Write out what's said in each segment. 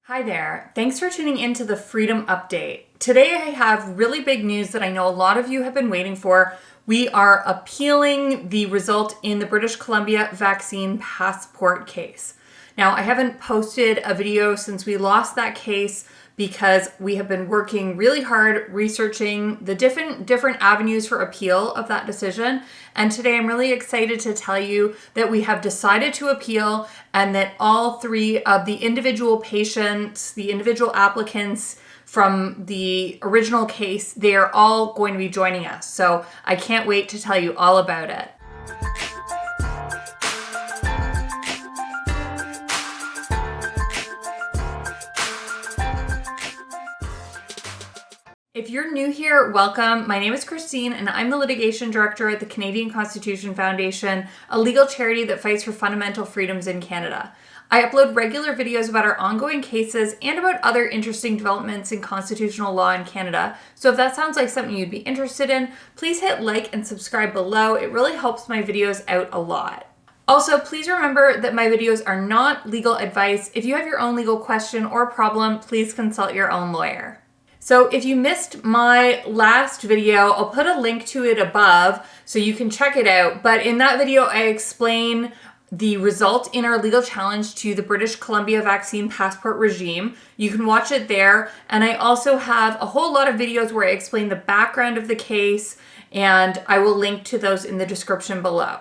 Hi there. Thanks for tuning in to the Freedom Update. Today I have really big news that I know a lot of you have been waiting for. We are appealing the result in the British Columbia vaccine passport case. Now, I haven't posted a video since we lost that case because we have been working really hard researching the different avenues for appeal of that decision. And today I'm really excited to tell you that we have decided to appeal and that all three of the individual patients, the individual applicants from the original case, they are all going to be joining us. So I can't wait to tell you all about it. If you're new here, welcome. My name is Christine and I'm the litigation director at the Canadian Constitution Foundation, a legal charity that fights for fundamental freedoms in Canada. I upload regular videos about our ongoing cases and about other interesting developments in constitutional law in Canada. So if that sounds like something you'd be interested in, please hit like and subscribe below. It really helps my videos out a lot. Also, please remember that my videos are not legal advice. If you have your own legal question or problem, please consult your own lawyer. So if you missed my last video, I'll put a link to it above so you can check it out. But in that video, I explain the result in our legal challenge to the British Columbia vaccine passport regime. You can watch it there. And I also have a whole lot of videos where I explain the background of the case, and I will link to those in the description below.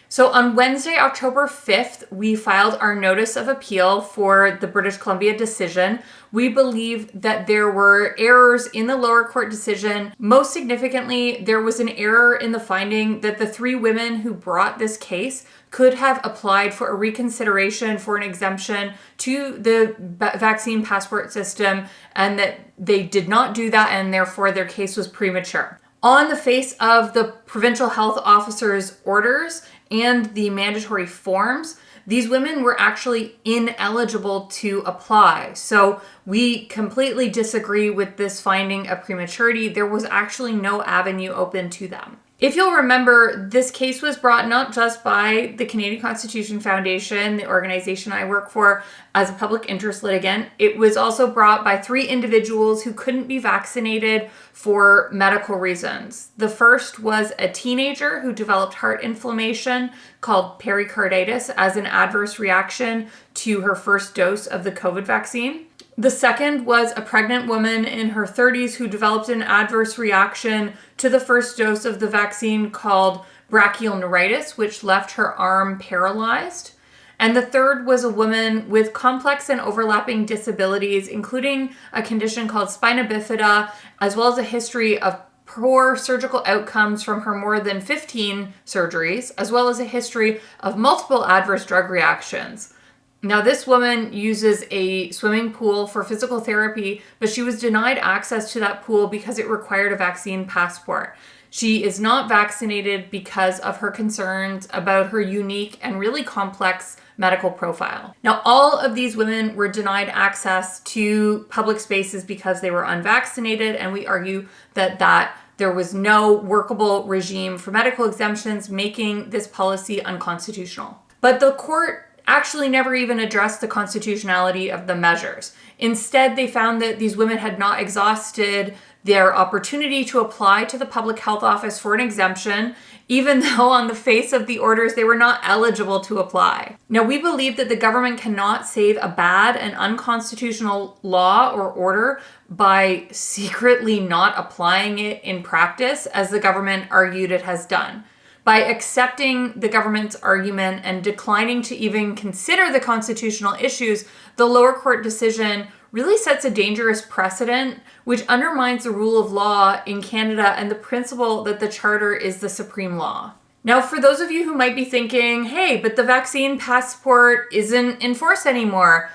So on Wednesday, October 5th, we filed our notice of appeal for the British Columbia decision. We believe that there were errors in the lower court decision. Most significantly, there was an error in the finding that the three women who brought this case could have applied for a reconsideration for an exemption to the vaccine passport system, and that they did not do that, and therefore their case was premature. On the face of the provincial health officer's orders and the mandatory forms, these women were actually ineligible to apply. So we completely disagree with this finding of prematurity. There was actually no avenue open to them. If you'll remember, this case was brought not just by the Canadian Constitution Foundation, the organization I work for, as a public interest litigant. It was also brought by three individuals who couldn't be vaccinated for medical reasons. The first was a teenager who developed heart inflammation called pericarditis as an adverse reaction to her first dose of the COVID vaccine. The second was a pregnant woman in her 30s who developed an adverse reaction to the first dose of the vaccine called brachial neuritis, which left her arm paralyzed. And the third was a woman with complex and overlapping disabilities, including a condition called spina bifida, as well as a history of poor surgical outcomes from her more than 15 surgeries, as well as a history of multiple adverse drug reactions. Now, this woman uses a swimming pool for physical therapy, but she was denied access to that pool because it required a vaccine passport. She is not vaccinated because of her concerns about her unique and really complex medical profile. Now, all of these women were denied access to public spaces because they were unvaccinated, and we argue that there was no workable regime for medical exemptions, making this policy unconstitutional. But the court actually never even addressed the constitutionality of the measures. Instead, they found that these women had not exhausted their opportunity to apply to the public health office for an exemption, even though on the face of the orders, they were not eligible to apply. Now, we believe that the government cannot save a bad and unconstitutional law or order by secretly not applying it in practice, as the government argued it has done. By accepting the government's argument and declining to even consider the constitutional issues, the lower court decision really sets a dangerous precedent, which undermines the rule of law in Canada and the principle that the Charter is the supreme law. Now, for those of you who might be thinking, hey, but the vaccine passport isn't in force anymore.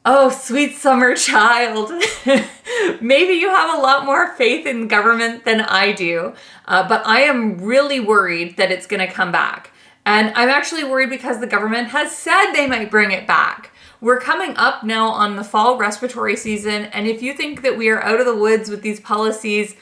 Oh, sweet summer child. Maybe you have a lot more faith in government than I do, but I am really worried that it's going to come back. And I'm actually worried because the government has said they might bring it back. We're coming up now on the fall respiratory season, and if you think that we are out of the woods with these policies,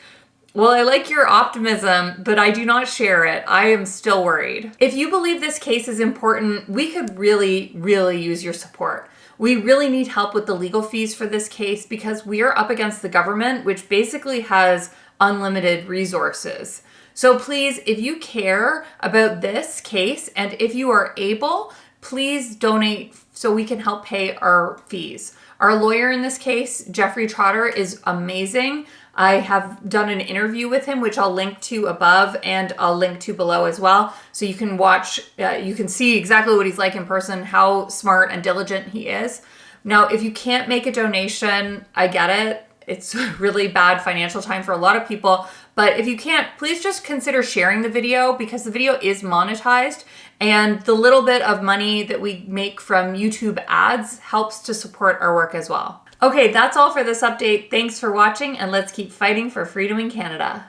well, I like your optimism, but I do not share it. I am still worried. If you believe this case is important, we could really, really use your support. We really need help with the legal fees for this case because we are up against the government, which basically has unlimited resources. So please, if you care about this case and if you are able, please donate so we can help pay our fees. Our lawyer in this case, Jeffrey Trotter, is amazing. I have done an interview with him, which I'll link to above and I'll link to below as well. So you can watch, you can see exactly what he's like in person, how smart and diligent he is. Now, if you can't make a donation, I get it. It's a really bad financial time for a lot of people. But if you can't, please just consider sharing the video because the video is monetized and the little bit of money that we make from YouTube ads helps to support our work as well. Okay, that's all for this update. Thanks for watching and let's keep fighting for freedom in Canada.